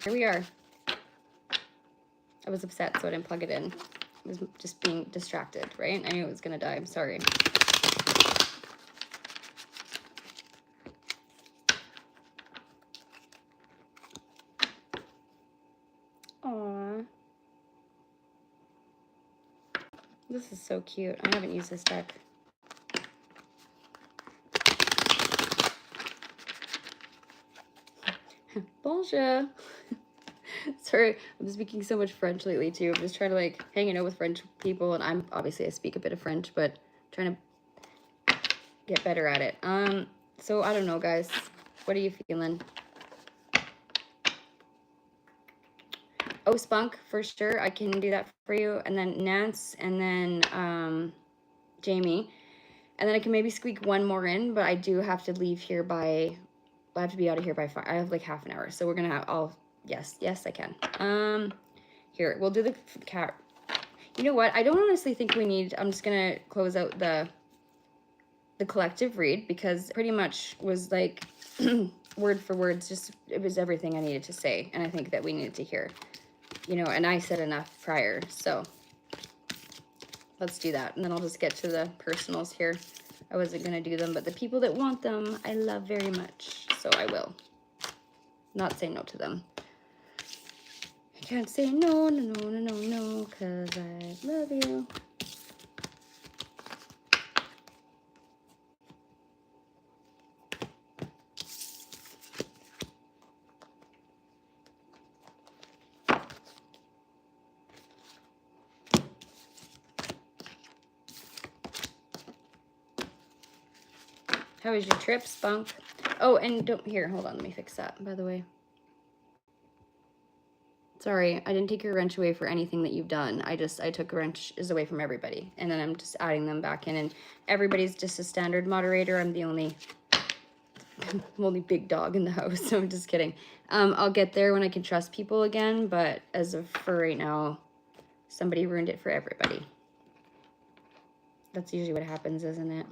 here we are. I was upset, so I didn't plug it in. I was just being distracted, right? I knew it was gonna die. I'm sorry. Aww. This is so cute. I haven't used this deck. Bonjour. Sorry, I'm speaking so much French lately too. I'm just trying to like hanging out with French people, and I'm obviously I speak a bit of French, but trying to get better at it. So I don't know, guys. What are you feeling? Oh, Spunk, for sure. I can do that for you. And then Nance, and then Jamie. And then I can maybe squeak one more in, but I do have to leave here by, I have to be out of here by 5. I have like half an hour. So we're going to have, yes, I can. Here, we'll do the cat. You know what? I don't honestly think we need, I'm just going to close out the collective read, because pretty much was like word for word, just, it was everything I needed to say. And I think that we needed to hear, you know, and I said enough prior. So let's do that. And then I'll just get to the personals here. I wasn't going to do them, but the people that want them, I love very much. So I will not say no to them. I can't say no, because I love you. How was your trip, Spunk? Oh, and don't, here, hold on, let me fix that, by the way. Sorry, I didn't take your wrench away for anything that you've done. I took wrenches away from everybody, and then I'm just adding them back in, and everybody's just a standard moderator. I'm the only big dog in the house, so I'm just kidding. I'll get there when I can trust people again, but as of for right now, somebody ruined it for everybody. That's usually what happens, isn't it?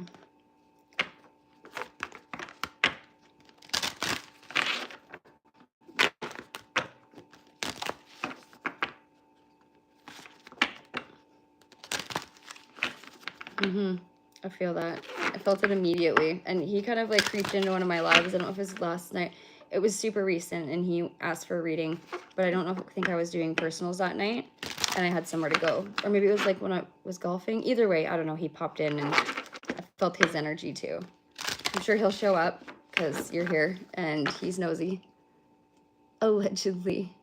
I feel that. I felt it immediately. And he kind of like creeped into one of my lives. I don't know if it was last night. It was super recent, and he asked for a reading, but I don't know if I think I was doing personals that night, and I had somewhere to go. Or maybe it was like when I was golfing. Either way, I don't know. He popped in, and I felt his energy too. I'm sure he'll show up because you're here and he's nosy. Allegedly.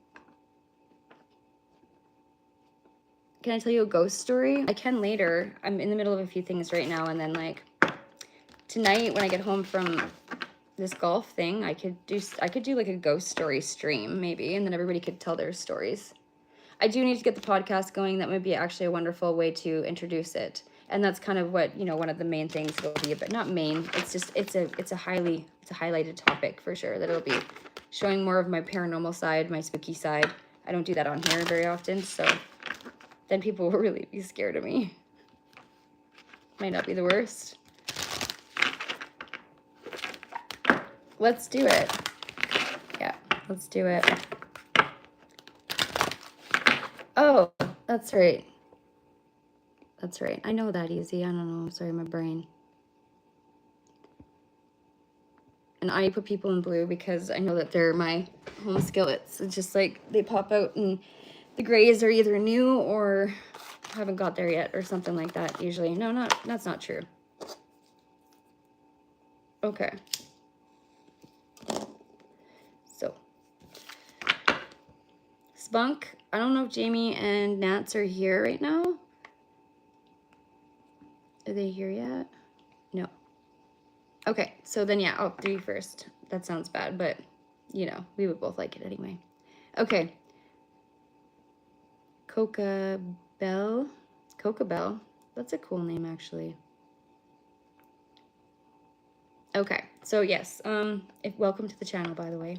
Can I tell you a ghost story? I can later. I'm in the middle of a few things right now, and then like tonight when I get home from this golf thing, I could do like a ghost story stream maybe, and then everybody could tell their stories. I do need to get the podcast going. That would be actually a wonderful way to introduce it. And that's kind of what, you know, one of the main things will be, but not main. It's just it's a highlighted topic for sure, that it'll be showing more of my paranormal side, my spooky side. I don't do that on here very often, so then people will really be scared of me. Might not be the worst. Let's do it. Yeah, let's do it. Oh, that's right. That's right. I know that easy. I don't know. Sorry, my brain. And I put people in blue because I know that they're my home skillets. It's just like they pop out, and the grays are either new or haven't got there yet or something like that usually. No, that's not true. Okay. So, Spunk, I don't know if Jamie and Nats are here right now. Are they here yet? No. Okay, so then yeah, I'll do you first. That sounds bad, but you know, we would both like it anyway. Okay. Coca Bell. That's a cool name, actually. Okay, so yes, welcome to the channel, by the way.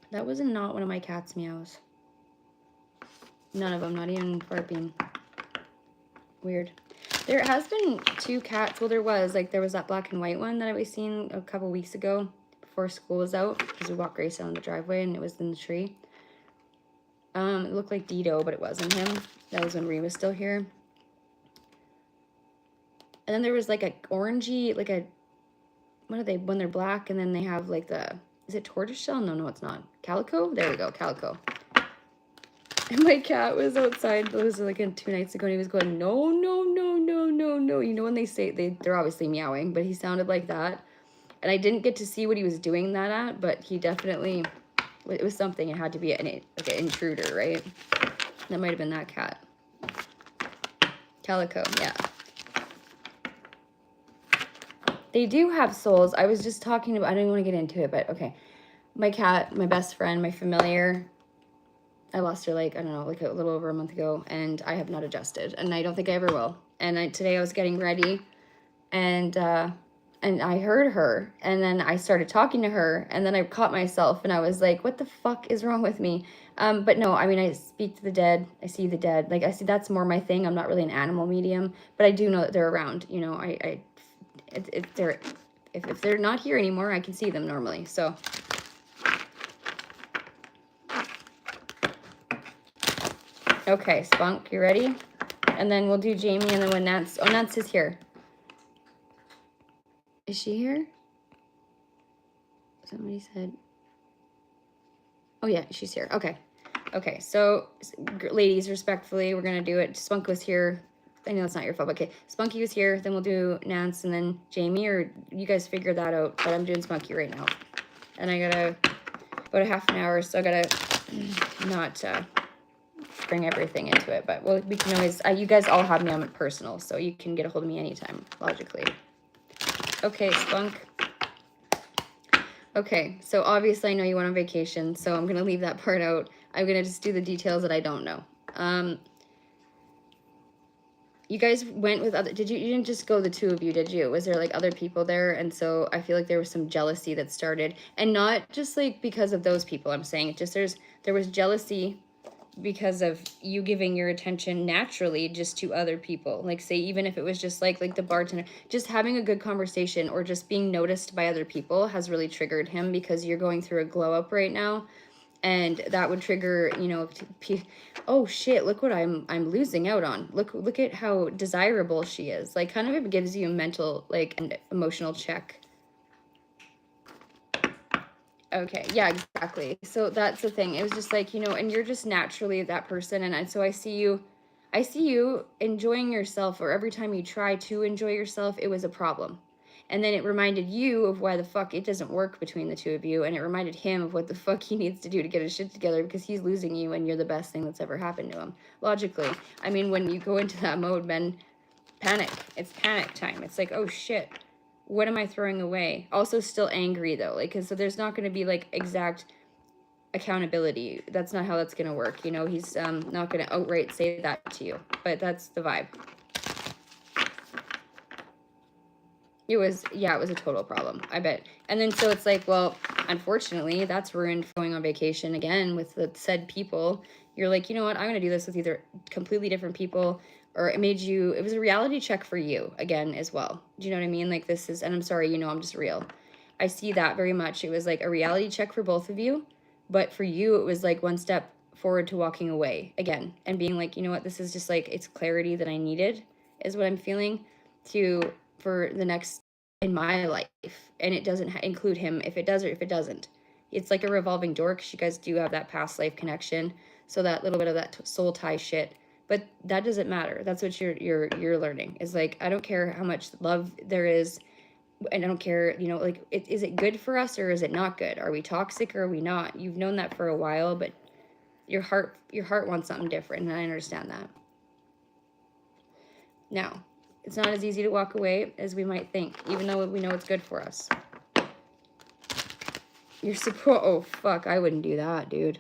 That was not one of my cat's meows. None of them, not even barking. Weird. There has been 2 cats. Well, there was that black and white one that I was seeing a couple weeks ago before school was out, because we walked Grace out on the driveway and it was in the tree. It looked like Dido, but it wasn't him. That was when Ree was still here. And then there was like a orangey, like a, what are they, when they're black and then they have like the, is it tortoiseshell? No, it's not. Calico? There we go, calico. And my cat was outside, it was like 2 nights ago, and he was going, no, no, no, no, no, no. You know when they say, they're obviously meowing, but he sounded like that. And I didn't get to see what he was doing that at, but he definitely, it was something. It had to be like an intruder, right? That might have been that cat. Calico, yeah. They do have souls. I was just talking about, I don't even want to get into it, but okay. My cat, my best friend, my familiar, I lost her like, I don't know, like a little over a month ago, and I have not adjusted, and I don't think I ever will. And today I was getting ready, and I heard her, and then I started talking to her, and then I caught myself, and I was like, what the fuck is wrong with me? But no, I mean, I speak to the dead, I see the dead, like, I see that's more my thing. I'm not really an animal medium, but I do know that they're around, you know. If they're not here anymore, I can see them normally, so. Okay, Spunk, you ready? And then we'll do Jamie, and then when Nance is here. Is she here? Somebody said, oh yeah, she's here. Okay, so ladies, respectfully, we're gonna do it. Spunk was here. I know it's not your fault, but okay. Spunky was here, then we'll do Nance and then Jamie, or you guys figure that out, but I'm doing Spunky right now. And I gotta, about a half an hour, so I gotta not bring everything into it, but we can always, you guys all have me on it personal, so you can get a hold of me anytime, logically. Okay, Spunk. Okay, so obviously I know you went on vacation, so I'm gonna leave that part out. I'm gonna just do the details that I don't know. You guys went with other, you didn't just go the 2 of you, did you? Was there like other people there? And so I feel like there was some jealousy that started, and not just like because of those people, I'm saying, just there was jealousy because of you giving your attention naturally just to other people. Like, say, even if it was just like the bartender, just having a good conversation or just being noticed by other people has really triggered him, because you're going through a glow up right now. And that would trigger, you know, oh shit, look what I'm losing out on. Look at how desirable she is. Like, kind of, it gives you a mental, like, an emotional check. Okay, yeah, exactly. So that's the thing. It was just like, you know, and you're just naturally that person, and so I see you enjoying yourself, or every time you try to enjoy yourself, it was a problem. And then it reminded you of why the fuck it doesn't work between the 2 of you, and it reminded him of what the fuck he needs to do to get his shit together, because he's losing you and you're the best thing that's ever happened to him. Logically. I mean, when you go into that mode, men, panic. It's panic time. It's like, oh shit, what am I throwing away? Also still angry though, like, cause so there's not gonna be like exact accountability. That's not how that's gonna work. You know, he's not gonna outright say that to you, but that's the vibe. It was a total problem, I bet. And then so it's like, well, unfortunately, that's ruined going on vacation again with the said people. You're like, you know what, I'm gonna do this with either completely different people, or it was a reality check for you again as well. Do you know what I mean? Like, this is, and I'm sorry, you know, I'm just real. I see that very much. It was like a reality check for both of you, but for you, it was like one step forward to walking away again and being like, you know what, this is just like, it's clarity that I needed, is what I'm feeling for the next in my life. And it doesn't include him if it does or if it doesn't. It's like a revolving door, because you guys do have that past life connection, so that little bit of that soul tie shit, but that doesn't matter. That's what you're learning, is like, I don't care how much love there is, and I don't care, you know, like, is it good for us or is it not good? Are we toxic or are we not? You've known that for a while, but your heart wants something different, and I understand that. Now, it's not as easy to walk away as we might think, even though we know it's good for us. You're supposed, oh fuck, I wouldn't do that, dude.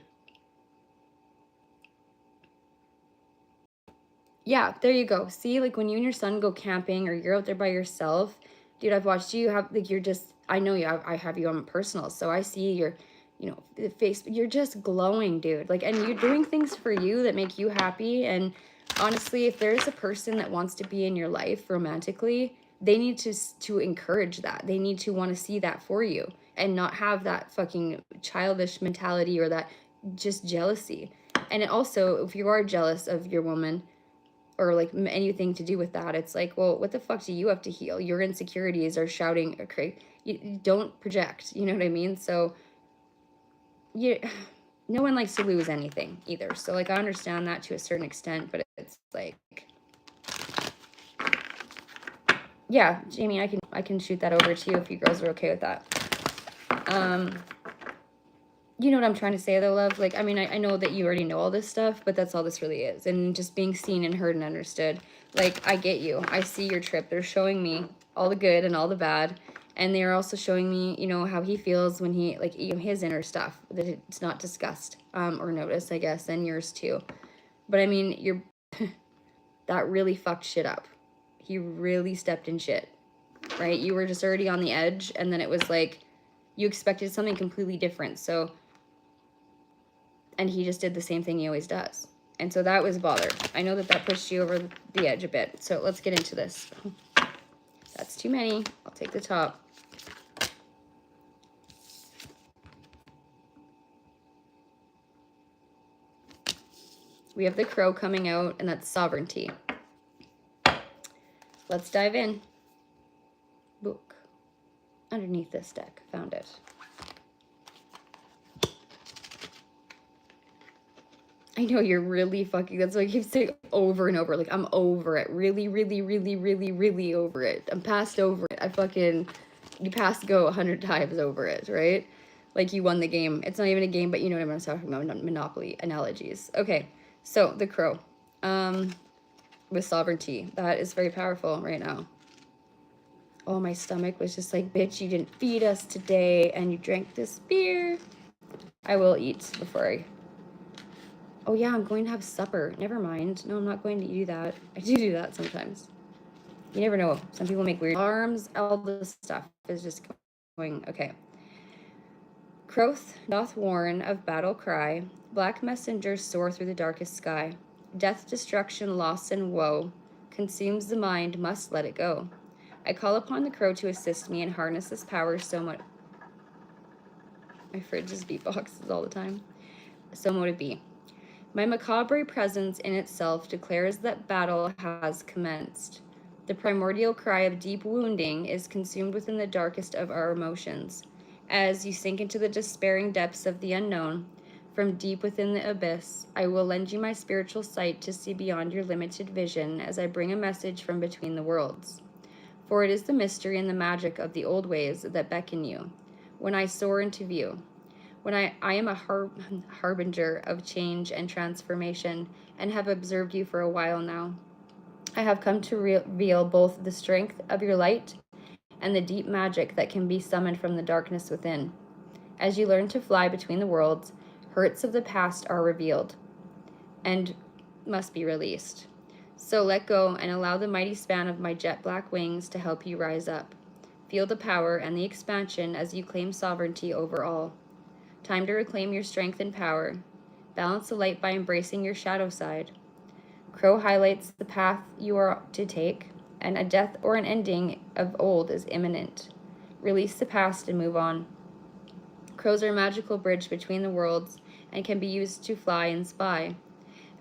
Yeah, there you go. See, like, when you and your son go camping, or you're out there by yourself, dude, I've watched you have, like, you're just, I know you, I have you on personal, so I see your, you know, face, you're just glowing, dude. Like, and you're doing things for you that make you happy, and honestly, if there's a person that wants to be in your life romantically, they need to encourage that. They need to want to see that for you and not have that fucking childish mentality or that just jealousy. And it also, if you are jealous of your woman or like anything to do with that, it's like, well, what the fuck do you have to heal? Your insecurities are shouting, okay, you don't project, you know what I mean? So you, no one likes to lose anything either. So like I understand that to a certain extent, but it's like, yeah, Jamie, I can shoot that over to you if you girls are okay with that. You know what I'm trying to say though, love? Like, I mean, I know that you already know all this stuff, but that's all this really is. And just being seen and heard and understood. Like, I get you. I see your trip. They're showing me all the good and all the bad. And they're also showing me, you know, how he feels when he, like, you know, his inner stuff that it's not discussed or noticed, I guess, and yours too. But I mean, you're, that really fucked shit up. He really stepped in shit, right? You were just already on the edge, and then it was like, you expected something completely different. So, and he just did the same thing he always does. And so that was bothered. I know that pushed you over the edge a bit. So let's get into this. That's too many. I'll take the top. We have the Crow coming out, and that's sovereignty. Let's dive in. Book. Underneath this deck. Found it. I know you're really fucking, that's what I keep saying over and over. Like, I'm over it. Really, really, really, really, really over it. I'm past over it. You passed go 100 times over it, right? Like, you won the game. It's not even a game, but you know what I'm talking about. Monopoly analogies. Okay, so the Crow. With sovereignty. That is very powerful right now. Oh, my stomach was just like, bitch, you didn't feed us today, and you drank this beer. I will eat before I... Oh, yeah, I'm going to have supper. Never mind. No, I'm not going to do that. I do that sometimes. You never know. Some people make weird alarms. All this stuff is just going... Okay. Croth doth warn of battle cry. Black messengers soar through the darkest sky. Death, destruction, loss, and woe consumes the mind, must let it go. I call upon the Crow to assist me and harness this power so much... My fridge is beatboxes all the time. So mote it be. My macabre presence in itself declares that battle has commenced. The primordial cry of deep wounding is consumed within the darkest of our emotions. As you sink into the despairing depths of the unknown, from deep within the abyss, I will lend you my spiritual sight to see beyond your limited vision as I bring a message from between the worlds. For it is the mystery and the magic of the old ways that beckon you, when I soar into view. When I am a harbinger of change and transformation, and have observed you for a while now. I have come to reveal both the strength of your light and the deep magic that can be summoned from the darkness within. As you learn to fly between the worlds, hurts of the past are revealed and must be released. So let go and allow the mighty span of my jet black wings to help you rise up. Feel the power and the expansion as you claim sovereignty over all. Time to reclaim your strength and power. Balance the light by embracing your shadow side. Crow highlights the path you are to take, and a death or an ending of old is imminent. Release the past and move on. Crows are a magical bridge between the worlds and can be used to fly and spy.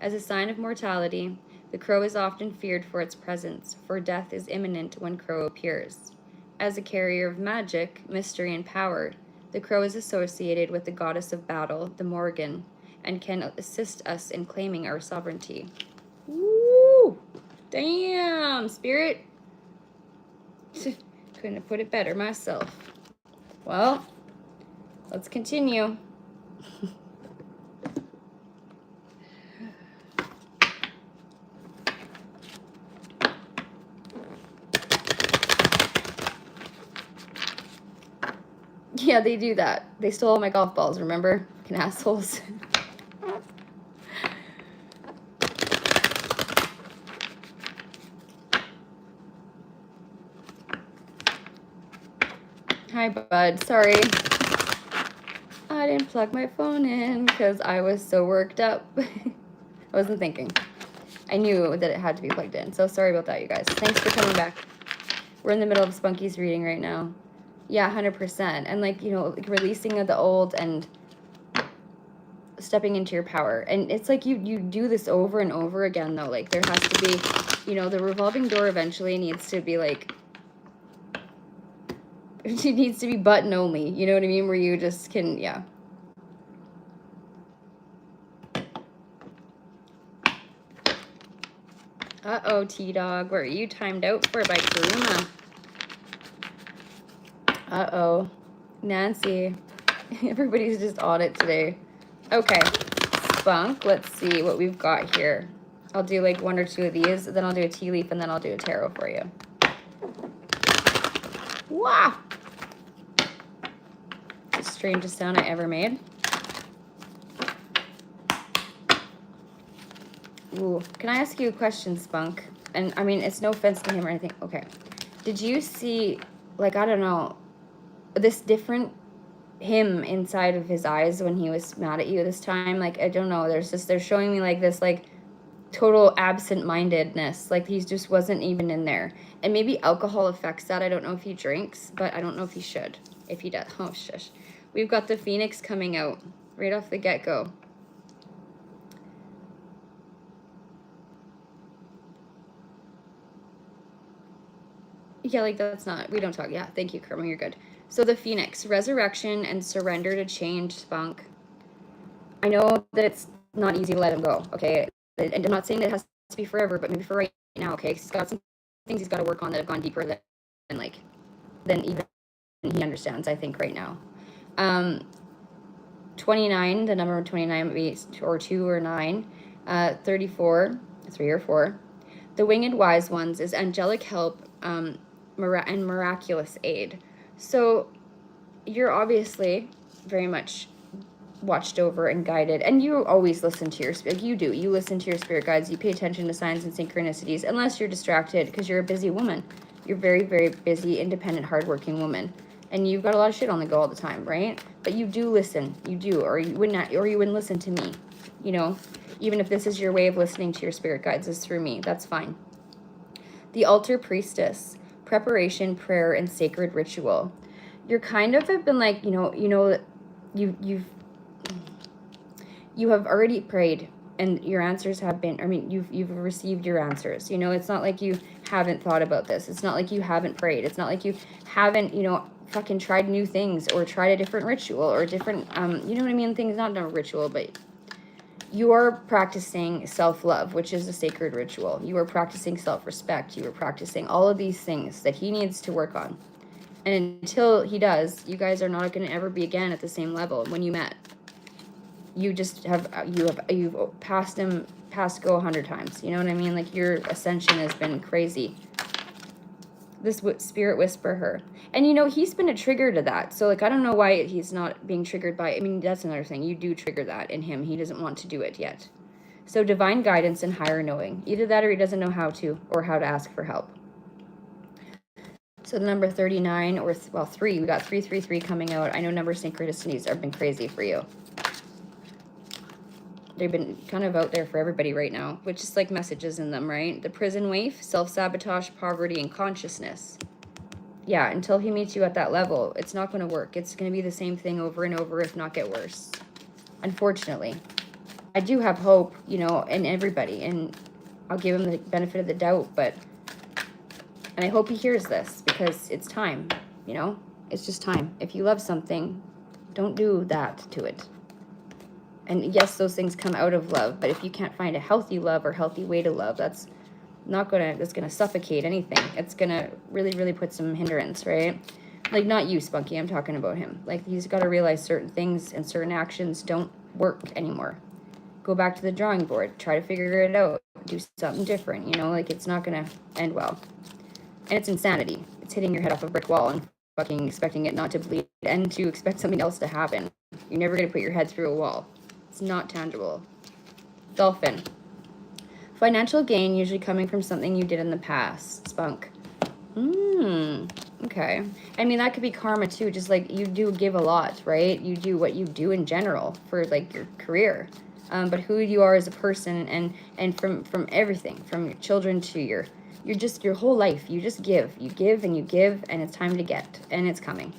As a sign of mortality, the Crow is often feared for its presence, for death is imminent when Crow appears. As a carrier of magic, mystery, and power, the Crow is associated with the goddess of battle, the Morrigan, and can assist us in claiming our sovereignty. Woo! Damn, Spirit. Couldn't have put it better myself. Well, let's continue. Yeah, they do that. They stole all my golf balls, remember? Fucking assholes. Hi, bud. Sorry. I didn't plug my phone in because I was so worked up. I wasn't thinking. I knew that it had to be plugged in. So sorry about that, you guys. Thanks for coming back. We're in the middle of Spunky's reading right now. Yeah, 100%. And like, you know, like releasing of the old and stepping into your power. And it's like you do this over and over again, though. Like there has to be, you know, the revolving door eventually needs to be like, it needs to be button only. You know what I mean? Where you just can, yeah. Uh-oh, T-Dog. What are you timed out for by Karuna? Uh-oh. Nancy. Everybody's just on it today. Okay. Spunk. Let's see what we've got here. I'll do like 1 or 2 of these, then I'll do a tea leaf, and then I'll do a tarot for you. Wow! The strangest sound I ever made. Ooh, can I ask you a question, Spunk? And I mean, it's no offense to him or anything. Okay. Did you see, like, I don't know, this different him inside of his eyes when he was mad at you this time? Like, I don't know. They're showing me like this, like, total absent-mindedness. Like, he just wasn't even in there. And maybe alcohol affects that. I don't know if he drinks, but I don't know if he should. If he does. Oh, shush. We've got the Phoenix coming out right off the get-go. Yeah, like that's not, we don't talk. Yeah, thank you, Karma, you're good. So the Phoenix, resurrection and surrender to change, Spunk. I know that it's not easy to let him go, okay? And I'm not saying that it has to be forever, but maybe for right now, okay? He's got some things he's got to work on that have gone deeper than even he understands, I think, right now. 29, the number 29 would be or 2 or 9. 34, 3 or 4. The winged wise ones is angelic help, and miraculous aid. So you're obviously very much watched over and guided, and you always listen to your spirit. You listen to your spirit guides. You pay attention to signs and synchronicities, unless you're distracted because you're a busy woman. You're very, very busy, independent, hardworking woman, and you've got a lot of shit on the go all the time, right? But you do listen. You do, or you wouldn't listen to me. You know, even if this is your way of listening to your spirit guides is through me, that's fine. The altar priestess, preparation, prayer, and sacred ritual. You're kind of have been like, you have already prayed, and your answers have been, I mean, you've received your answers. You know, it's not like you haven't thought about this. It's not like you haven't prayed. It's not like you haven't, fucking tried new things or tried a different ritual or different, you know what I mean? Things, not a ritual, but you are practicing self-love, which is a sacred ritual. You are practicing self-respect. You are practicing all of these things that he needs to work on. And until he does, you guys are not going to ever be again at the same level. When you met, you just you've passed go 100 times. You know what I mean? Like, your ascension has been crazy. This spirit whisper her. And he's been a trigger to that. So like, I don't know why he's not being triggered by, I mean, that's another thing. You do trigger that in him. He doesn't want to do it yet. So divine guidance and higher knowing. Either that or he doesn't know how to, or how to ask for help. So the number 39, or 3, we got 333 coming out. I know number synchronicities have been crazy for you. They've been kind of out there for everybody right now, which is like messages in them, right? The prison waif, self-sabotage, poverty, and consciousness. Yeah, until he meets you at that level, it's not going to work. It's going to be the same thing over and over, if not get worse. Unfortunately. I do have hope, in everybody, and I'll give him the benefit of the doubt, and I hope he hears this, because it's time, It's just time. If you love something, don't do that to it. And yes, those things come out of love, but if you can't find a healthy love or healthy way to love, that's gonna suffocate anything. It's gonna really, really put some hindrance, right? Like, not you, Spunky, I'm talking about him. Like, he's got to realize certain things and certain actions don't work anymore. Go back to the drawing board, try to figure it out, do something different, like, it's not gonna end well. And it's insanity. It's hitting your head off a brick wall and fucking expecting it not to bleed and to expect something else to happen. You're never gonna put your head through a wall. It's not tangible. Dolphin. Financial gain usually coming from something you did in the past. Spunk. Okay. I mean, that could be karma too. Just like, you do give a lot, right? You do what you do in general for like your career. but who you are as a person, and from everything, from your children to your whole life. You just give, you give, and you give, and it's time to get, and it's coming.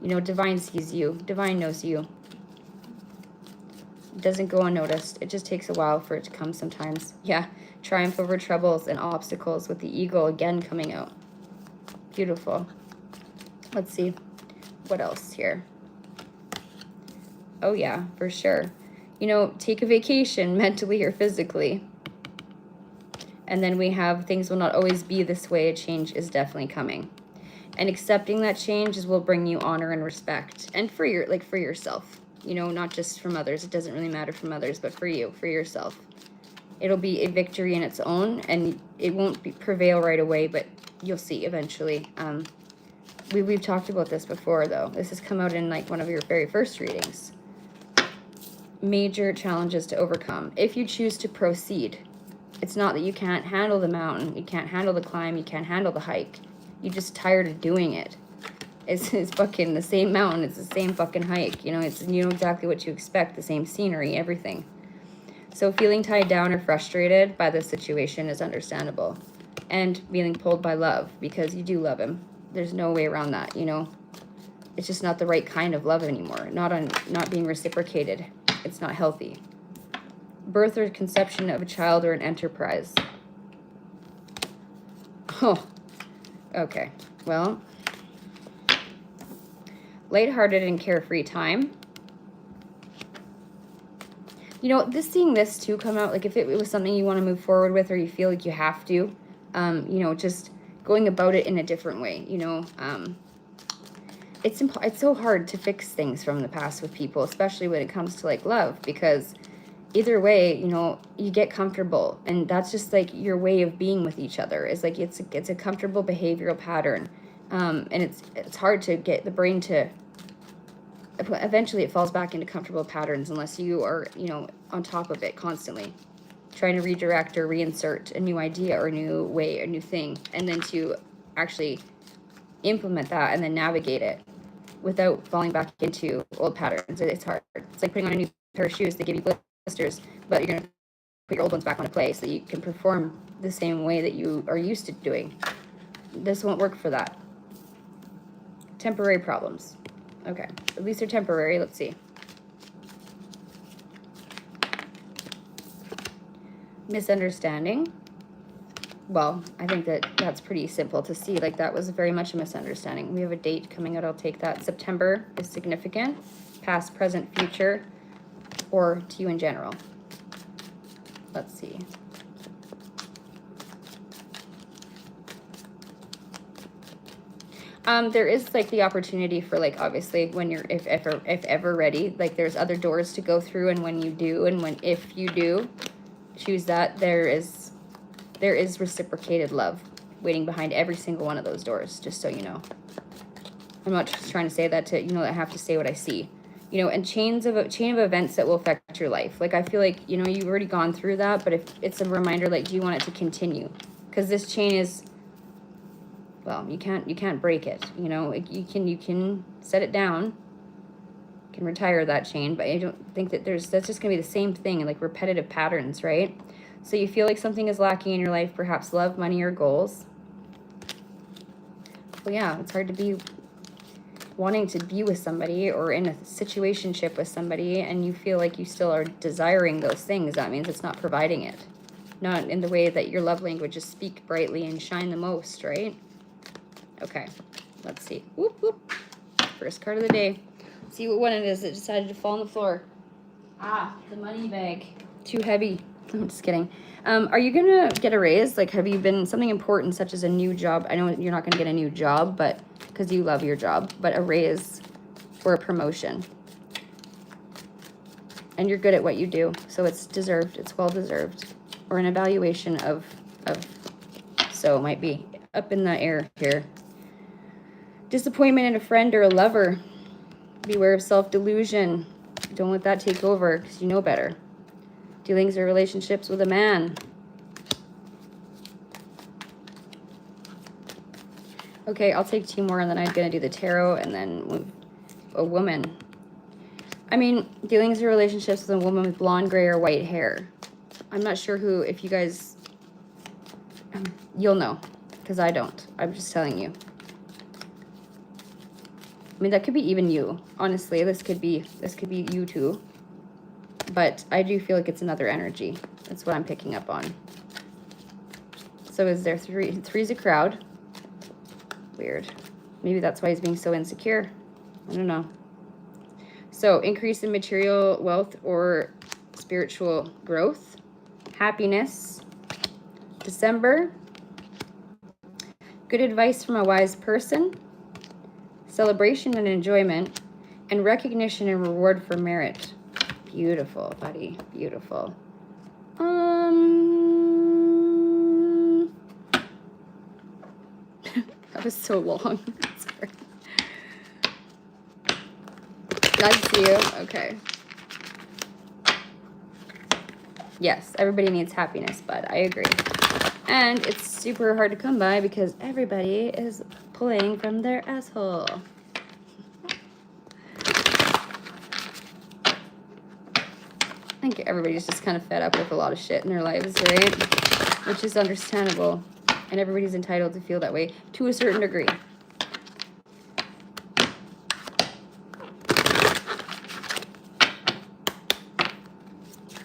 You know, divine sees you. Divine knows you. It doesn't go unnoticed. It just takes a while for it to come sometimes. Yeah, triumph over troubles and obstacles with the eagle again coming out. Beautiful. Let's see. What else here? Oh yeah, for sure. You know, take a vacation mentally or physically. And then we have things will not always be this way. A change is definitely coming. And accepting that change will bring you honor and respect. And for yourself. You know, not just from others. It doesn't really matter from others, but for you, for yourself. It'll be a victory in its own, and it won't prevail right away, but you'll see eventually. We've talked about this before, though. This has come out in like one of your very first readings. Major challenges to overcome. If you choose to proceed, it's not that you can't handle the mountain, you can't handle the climb, you can't handle the hike. You're just tired of doing it. It's fucking the same mountain, it's the same fucking hike. You know, you know exactly what you expect, the same scenery, everything. So feeling tied down or frustrated by this situation is understandable. And feeling pulled by love, because you do love him. There's no way around that, you know. It's just not the right kind of love anymore. Not being reciprocated. It's not healthy. Birth or conception of a child or an enterprise. Oh, okay. Well, lighthearted and carefree time. You know, seeing this too come out, like if it was something you want to move forward with, or you feel like you have to, you know, just going about it in a different way, you know. It's so hard to fix things from the past with people, especially when it comes to like love, because either way, you know, you get comfortable, and that's just like your way of being with each other. It's like it's a comfortable behavioral pattern, and it's hard to get the brain to. Eventually, it falls back into comfortable patterns unless you are, you know, on top of it constantly, trying to redirect or reinsert a new idea or a new way, a new thing, and then to actually implement that and then navigate it without falling back into old patterns. It's hard. It's like putting on a new pair of shoes. They give you blisters, but you're going to put your old ones back on play so that you can perform the same way that you are used to doing. This won't work for that. Temporary problems. Okay, at least they're temporary. Let's see. Misunderstanding. Well, I think that's pretty simple to see. Like, that was very much a misunderstanding. We have a date coming out. I'll take that. September is significant. Past, present, future, or to you in general. Let's see. There is like the opportunity for, like, obviously when you're, if ever ready, like there's other doors to go through, and when you do, and if you do choose that, there is reciprocated love waiting behind every single one of those doors, just so you know. I'm not just trying to say that to, you know, I have to say what I see, you know, and chain of events that will affect your life. Like, I feel like, you know, you've already gone through that, but if it's a reminder, like, do you want it to continue? Because this chain is, well, you can't break it, you know. You can set it down, you can retire that chain, but I don't think that that's just gonna be the same thing, and like repetitive patterns, right? So you feel like something is lacking in your life, perhaps love, money, or goals. Well, yeah, it's hard to be wanting to be with somebody or in a situationship with somebody, and you feel like you still are desiring those things. That means it's not providing it, not in the way that your love languages speak brightly and shine the most, right? Okay, let's see. Whoop, whoop. First card of the day. See what one it is that decided to fall on the floor. Ah, the money bag. Too heavy. I'm just kidding. Are you going to get a raise? Like, have you been something important, such as a new job? I know you're not going to get a new job, but because you love your job, but a raise or a promotion. And you're good at what you do, so it's deserved. It's well deserved. Or an evaluation of so it might be up in the air here. Disappointment in a friend or a lover. Beware of self-delusion. Don't let that take over, because you know better. Dealings or relationships with a man. Okay, I'll take two more, and then I'm going to do the tarot, and then a woman. I mean, dealings or relationships with a woman with blonde, gray, or white hair. I'm not sure who, if you guys, you'll know, because I don't. I'm just telling you. I mean, that could be even you. Honestly, this could be you too. But I do feel like it's another energy. That's what I'm picking up on. So is there three? Three's a crowd. Weird. Maybe that's why he's being so insecure. I don't know. So increase in material wealth or spiritual growth. Happiness. December. Good advice from a wise person. Celebration and enjoyment. And recognition and reward for merit. Beautiful, buddy. Beautiful. That was so long. Sorry. Glad to see you. Okay. Yes, everybody needs happiness, bud. I agree. And it's super hard to come by because everybody is pulling from their asshole. I think everybody's just kind of fed up with a lot of shit in their lives, right? Which is understandable. And everybody's entitled to feel that way to a certain degree.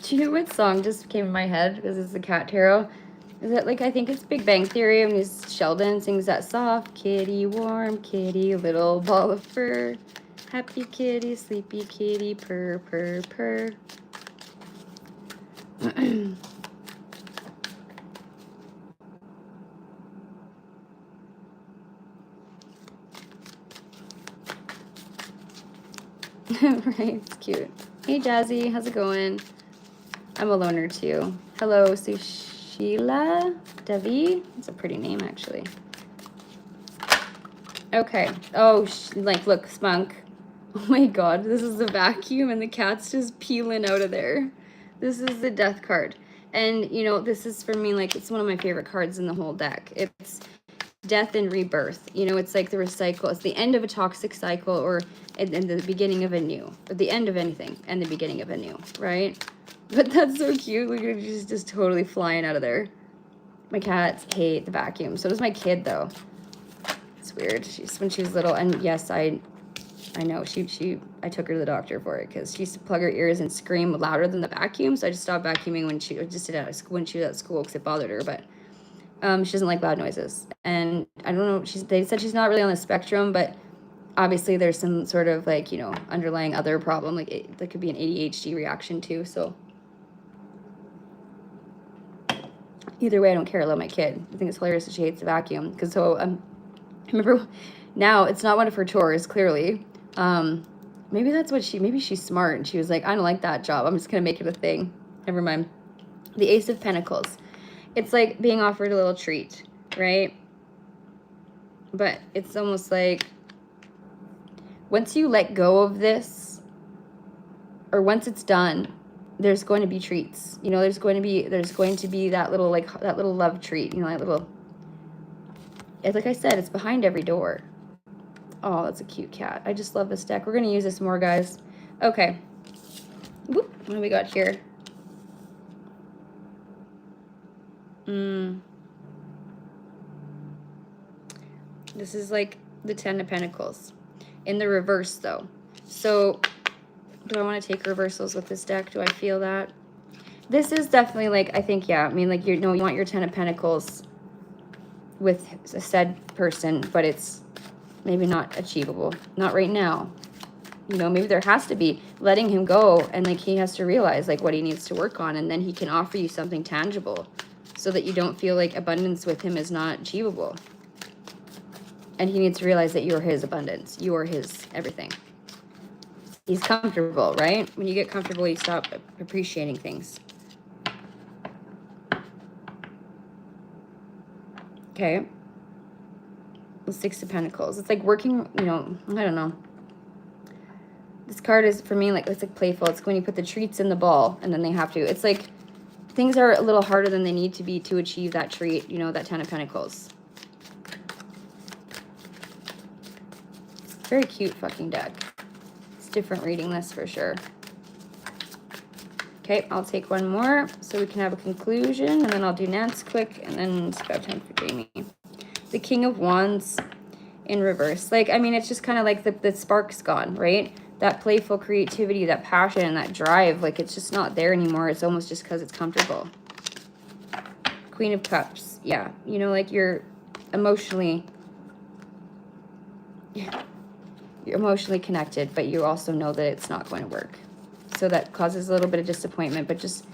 Do you know what song just came in my head? Because it's the cat tarot. Is it like, I think it's Big Bang Theory, and Sheldon sings that soft kitty, warm kitty, little ball of fur. Happy kitty, sleepy kitty, purr, purr, purr. Right, it's cute. Hey Jazzy, how's it going? I'm a loner too. Hello, Sushila Devi. It's a pretty name actually. Okay. Oh, like look, Spunk. Oh my god, this is the vacuum and the cat's just peeling out of there. This is the death card. And you know, this is for me, like, it's one of my favorite cards in the whole deck. It's death and rebirth. You know, it's like the recycle. It's the end of a toxic cycle, or and the beginning of a new, or the end of anything and the beginning of a new, right? But that's so cute. Look at her, she's just totally flying out of there. My cats hate the vacuum. So does my kid, though. It's weird. She's when she was little, and yes, I know I took her to the doctor for it because she used to plug her ears and scream louder than the vacuum. So I just stopped vacuuming when she was at school because it bothered her. But she doesn't like loud noises, and I don't know. They said she's not really on the spectrum, but obviously there's some sort of like, you know, underlying other problem. Like there could be an ADHD reaction too. So either way, I don't care. I love my kid. I think it's hilarious that she hates the vacuum because I remember now it's not one of her chores clearly. Maybe that's what maybe she's smart and she was like, I don't like that job. I'm just gonna make it a thing. Never mind. The Ace of Pentacles. It's like being offered a little treat, right? But it's almost like once you let go of this, or once it's done, there's going to be treats. You know, there's going to be that little love treat, you know, that little, like I said, it's behind every door. Oh, that's a cute cat. I just love this deck. We're going to use this more, guys. Okay. Whoop, what do we got here? This is like the 10 of Pentacles. In the reverse, though. So, do I want to take reversals with this deck? Do I feel that? This is definitely like, I think, yeah. I mean, like, you want your 10 of Pentacles with a said person, but it's maybe not achievable. Not right now. You know, maybe there has to be letting him go, and like he has to realize like what he needs to work on, and then he can offer you something tangible so that you don't feel like abundance with him is not achievable. And he needs to realize that you're his abundance. You are his everything. He's comfortable, right? When you get comfortable, you stop appreciating things. Okay. The 6 of Pentacles. It's like working, you know, I don't know. This card is, for me, like, it's like playful. It's when you put the treats in the ball, and then they have to. It's like things are a little harder than they need to be to achieve that treat, you know, that 10 of Pentacles. Very cute fucking deck. different reading this for sure. Okay, I'll take one more so we can have a conclusion, and then I'll do Nance quick, and then it's about time for Jamie. The King of Wands in reverse. Like, I mean, it's just kind of like the spark's gone, right? That playful creativity, that passion, that drive, like, it's just not there anymore. It's almost just because it's comfortable. Queen of Cups. Yeah, you know, like you're emotionally connected, but you also know that it's not going to work. So that causes a little bit of disappointment, but just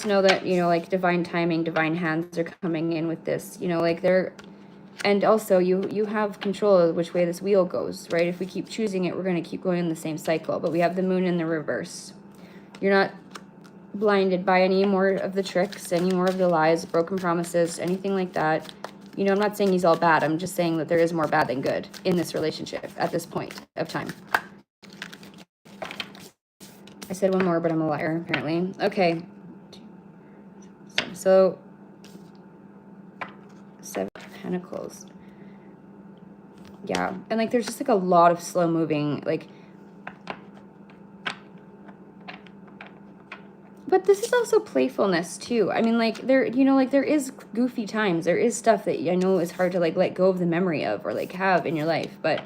know that, you know, like divine timing, divine hands are coming in with this, you know, like they're, and also you have control of which way this wheel goes, right? If we keep choosing it, we're going to keep going in the same cycle, but we have the moon in the reverse. You're not blinded by any more of the tricks, any more of the lies, broken promises, anything like that. You know, I'm not saying he's all bad. I'm just saying that there is more bad than good in this relationship at this point of time. I said one more, but I'm a liar, apparently. Okay. So, 7 of Pentacles. Yeah. And, like, there's just, like, a lot of slow moving, like... But this is also playfulness, too. I mean, like, there, you know, like, there is goofy times. There is stuff that I know is hard to, like, let go of the memory of or, like, have in your life. But,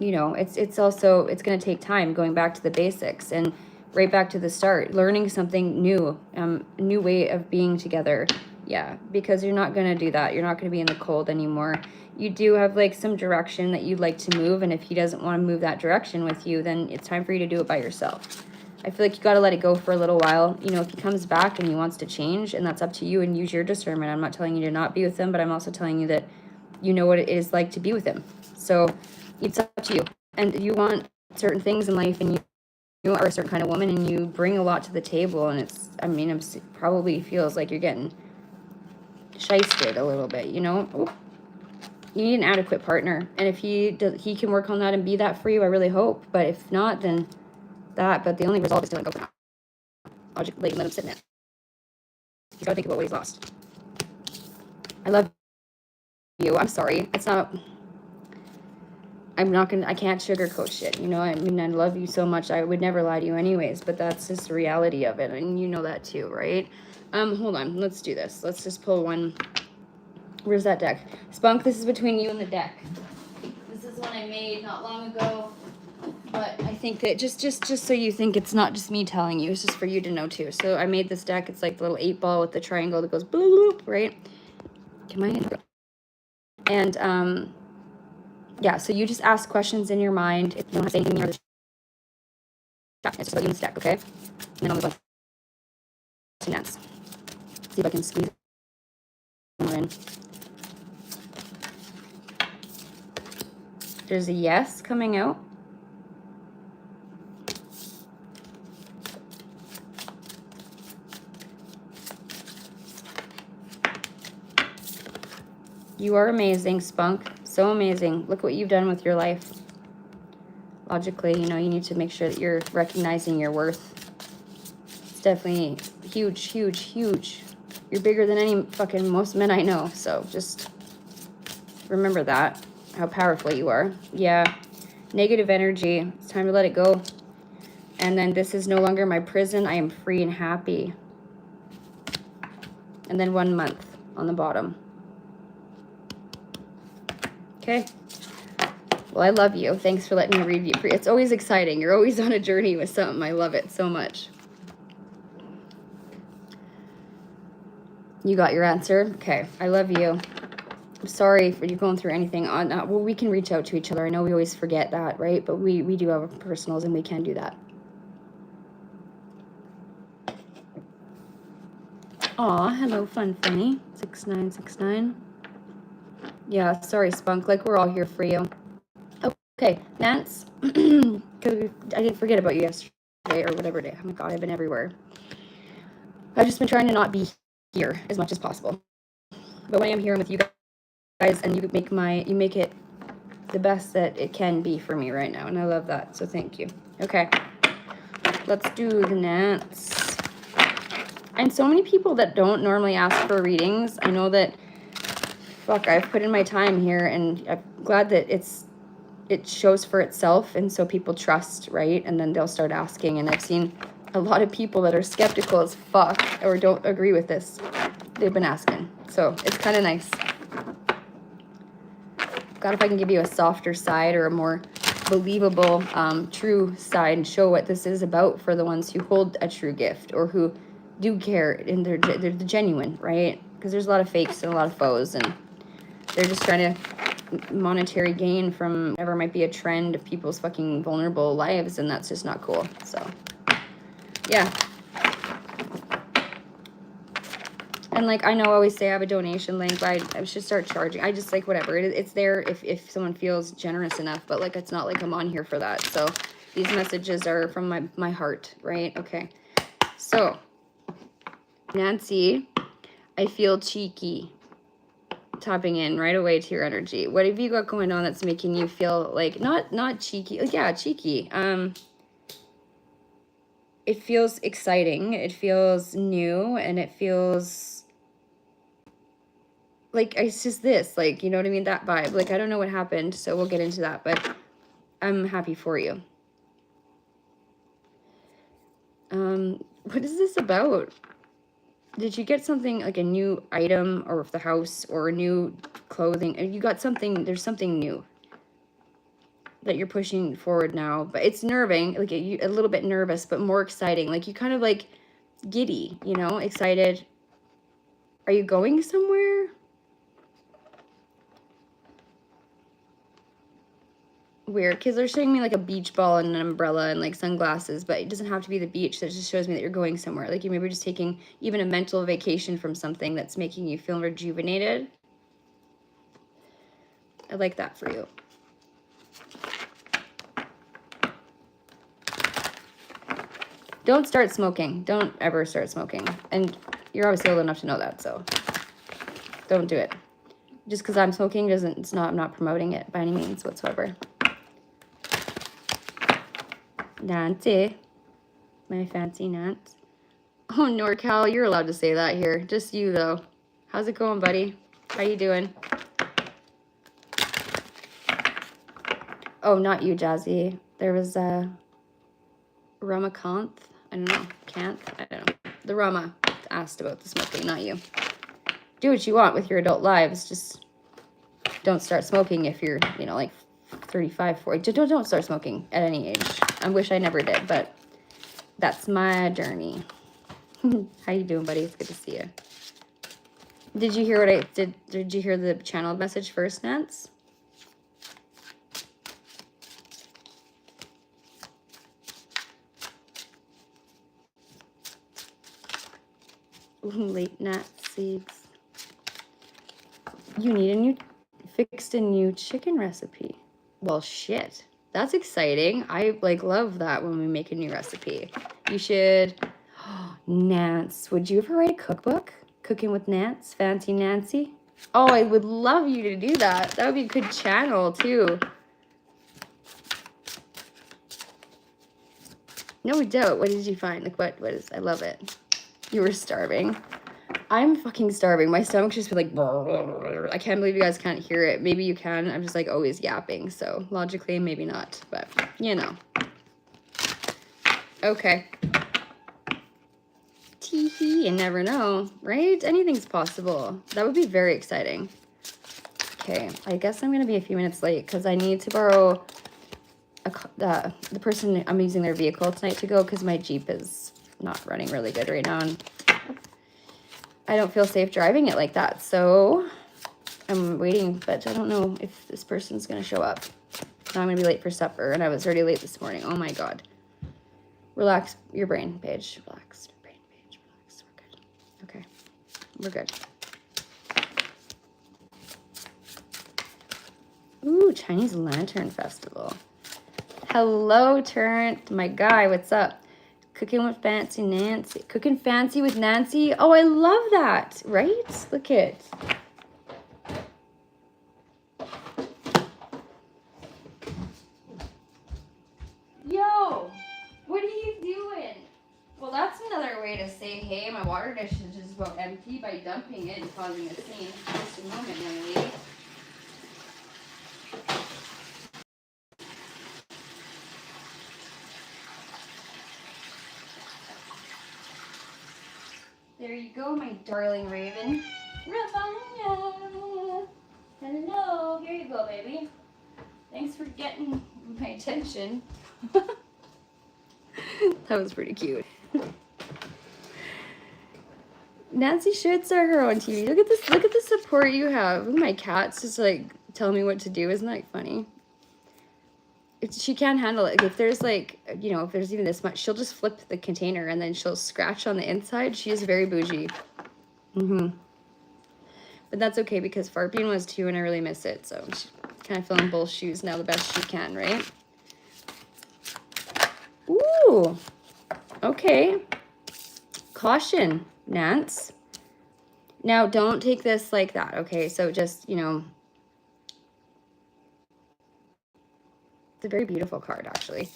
you know, it's also, it's going to take time going back to the basics and right back to the start, learning something new, a new way of being together. Yeah, because you're not going to do that. You're not going to be in the cold anymore. You do have, like, some direction that you'd like to move. And if he doesn't want to move that direction with you, then it's time for you to do it by yourself. I feel like you got to let it go for a little while. You know, if he comes back and he wants to change, and that's up to you, and use your discernment. I'm not telling you to not be with him, but I'm also telling you that you know what it is like to be with him. So it's up to you. And you want certain things in life, and you are a certain kind of woman, and you bring a lot to the table, and it's, I mean, it probably feels like you're getting shysted a little bit, you know? You need an adequate partner. And if he can work on that and be that for you, I really hope. But if not, then... that, but the only result is to let go. I'll just let him sit in it. He's got to think about what he's lost. I love you. I'm sorry. It's not, I can't sugarcoat shit. You know, I mean, I love you so much. I would never lie to you anyways, but that's just the reality of it. And you know that too, right? Hold on. Let's do this. Let's just pull one. Where's that deck? Spunk, this is between you and the deck. This is one I made not long ago. But I think that just so you think it's not just me telling you, it's just for you to know too. So I made this deck. It's like the little 8-ball with the triangle that goes bloop, right? Come on. And yeah, so you just ask questions in your mind. If you don't have anything near the chat, it's just about you in this deck, okay? And then I'll move on to Nance. See if I can squeeze more in. There's a yes coming out. You are amazing, Spunk. So amazing. Look what you've done with your life. Logically, you know, you need to make sure that you're recognizing your worth. It's definitely huge, huge, huge. You're bigger than any fucking most men I know. So just remember that, how powerful you are. Yeah. Negative energy. It's time to let it go. And then this is no longer my prison. I am free and happy. And then 1 month on the bottom. Okay. Well, I love you. Thanks for letting me read you. It's always exciting. You're always on a journey with something. I love it so much. You got your answer? Okay. I love you. I'm sorry if you're going through anything. Well, we can reach out to each other. I know we always forget that, right? But we do have personals, and we can do that. Aw, hello, Fun Funny. 6969. Yeah, sorry, Spunk. Like, we're all here for you. Okay, Nance. Because I didn't forget about you yesterday or whatever day. Oh my god, I've been everywhere. I've just been trying to not be here as much as possible. But when I am here with you guys, and you make it the best that it can be for me right now, and I love that. So thank you. Okay, let's do the Nance. And so many people that don't normally ask for readings. I know that fuck, I've put in my time here, and I'm glad that it shows for itself, and so people trust, right? And then they'll start asking, and I've seen a lot of people that are skeptical as fuck or don't agree with this. They've been asking, so it's kind of nice. God, if I can give you a softer side or a more believable, true side and show what this is about for the ones who hold a true gift or who do care and they're the genuine, right? Because there's a lot of fakes and a lot of foes, and they're just trying to monetary gain from whatever might be a trend of people's fucking vulnerable lives, and that's just not cool. So, yeah. And like, I know I always say I have a donation link, but I should start charging. I just like, whatever, it's there if someone feels generous enough, but like, it's not like I'm on here for that. So these messages are from my heart, right? Okay. So Nancy, I feel cheeky. Tapping in right away to your energy. What have you got going on that's making you feel like not cheeky? Yeah, cheeky. It feels exciting. It feels new, and it feels like it's just this, like, you know what I mean? That vibe. Like, I don't know what happened, so we'll get into that, but I'm happy for you. What is this about? Did you get something like a new item or the house or a new clothing? You got something, there's something new that you're pushing forward now, but it's nerving, like a little bit nervous, but more exciting. Like you kind of like giddy, you know, excited. Are you going somewhere? Weird, because they're showing me like a beach ball and an umbrella and like sunglasses, but it doesn't have to be the beach. That just shows me that you're going somewhere. Like you maybe just taking even a mental vacation from something that's making you feel rejuvenated. I like that for you. Don't start smoking. Don't ever start smoking. And you're obviously old enough to know that, so don't do it. Just because I'm smoking doesn't, I'm not promoting it by any means whatsoever. Nancy. My fancy Nance. Oh, NorCal, you're allowed to say that here. Just you, though. How's it going, buddy? How you doing? Oh, not you, Jazzy. There was Ramakanth. I don't know. Canth? I don't know. The Rama asked about the smoking, not you. Do what you want with your adult lives. Just don't start smoking if you're, you know, like 35, 40. Don't start smoking at any age. I wish I never did, but that's my journey. How you doing, buddy? It's good to see you. Did you hear what I did? Did you hear the channeled message first, Nance? Ooh, late nut seeds. You fixed a new chicken recipe. Well, shit. That's exciting. I like love that when we make a new recipe. You should. Nance, would you ever write a cookbook? Cooking with Nance? Fancy Nancy? Oh, I would love you to do that. That would be a good channel, too. No doubt. What did you find? Like, what is... I love it. You were starving. I'm fucking starving. My stomach's just been like... I can't believe you guys can't hear it. Maybe you can. I'm just, like, always yapping. So, logically, maybe not. But, you know. Okay. Tee-hee, you never know, right? Anything's possible. That would be very exciting. Okay, I guess I'm going to be a few minutes late because I need to borrow the person I'm using their vehicle tonight to go because my Jeep is not running really good right now. And I don't feel safe driving it like that. So I'm waiting, but I don't know if this person's going to show up. Now I'm going to be late for supper, and I was already late this morning. Oh, my God. Relax your brain, Paige. Relax. Okay, we're good. Ooh, Chinese Lantern Festival. Hello, Turnt, my guy, what's up? Cooking with Fancy Nancy. Cooking Fancy with Nancy? Oh, I love that, right? Look at it. Yo, what are you doing? Well, that's another way to say, hey, my water dish is just about empty by dumping breaking it and causing a scene. Just a moment, young lady. There you go, my darling raven. Ravanya! Hello, here you go, baby. Thanks for getting my attention. That was pretty cute. Nancy Schutzer, her on TV. Look at this. Look at the support you have. My cat's just like telling me what to do. Isn't that funny? She can't handle it. If there's like, you know, if there's even this much, she'll just flip the container and then she'll scratch on the inside. She is very bougie. But that's okay because Farpine was too and I really miss it. So she's kind of filling both shoes now the best she can, right? Ooh. Okay. Caution, Nance. Now, don't take this like that, okay? So just, you know, it's a very beautiful card, actually.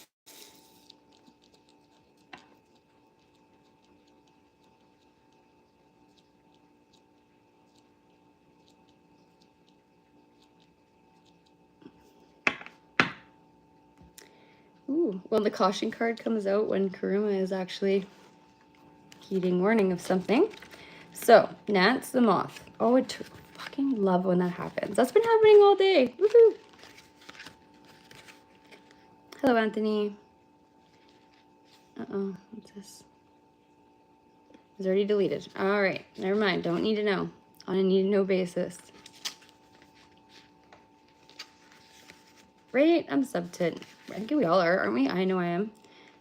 Ooh, well, the caution card comes out when Karuma is actually heeding warning of something. So, Nance the Moth. Oh, I fucking love when that happens. That's been happening all day. Woohoo! Hello, Anthony. Uh-oh, what's this? It's already deleted. All right, never mind. Don't need to know. On a need-to-know basis. Right? I'm sub to... I think we all are, aren't we? I know I am.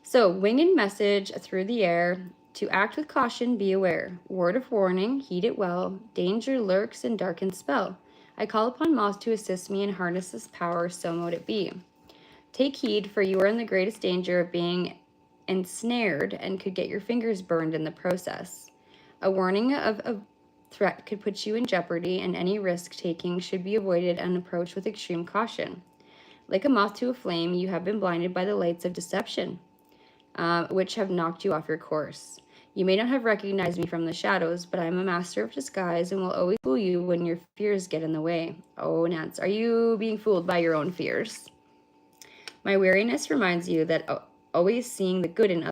So, winged message through the air. To act with caution, be aware. Word of warning, heed it well. Danger lurks and darkens spell. I call upon Moth to assist me and harness this power, so mote it be. Take heed, for you are in the greatest danger of being ensnared and could get your fingers burned in the process. A warning of a threat could put you in jeopardy, and any risk-taking should be avoided and approached with extreme caution. Like a moth to a flame, you have been blinded by the lights of deception, which have knocked you off your course. You may not have recognized me from the shadows, but I am a master of disguise and will always fool you when your fears get in the way. Oh, Nance, are you being fooled by your own fears? My weariness reminds you that always seeing the good in